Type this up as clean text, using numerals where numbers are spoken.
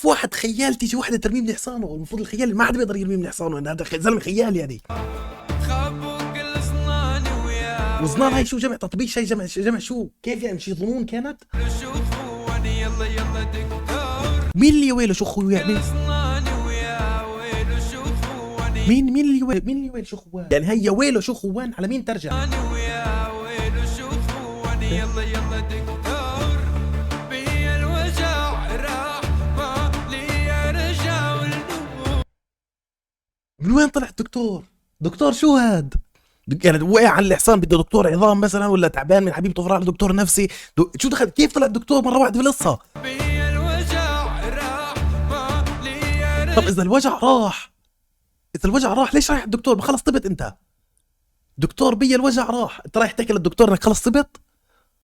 شوف واحد خيال تيجي واحدة ترميه من حصانه، المفروض الخيال ما حدا بيقدر يرميه من حصانه، هذا زلمة خيال يعني. وظنان هاي شو جمع تطبيق شيء جمع شو كيف يعني مش ظنون كانت؟ مين اللي ويله شو اخوه يعني؟ مين اللي ويله شو خوان؟ يعني هي ويله شو خوان على مين ترجع؟ من وين طلع الدكتور؟ دكتور شو هاد؟ يعني وقع على الحصان بده دكتور عظام مثلا، ولا تعبان من حبيبته فراح لدكتور نفسي؟ شو دخل كيف طلع الدكتور مره واحده في القصه؟ طب اذا الوجع راح ليش رايح الدكتور؟ ما خلص طبت انت. دكتور بي الوجع راح، انت رايح تحكي للدكتور انك خلص طبت؟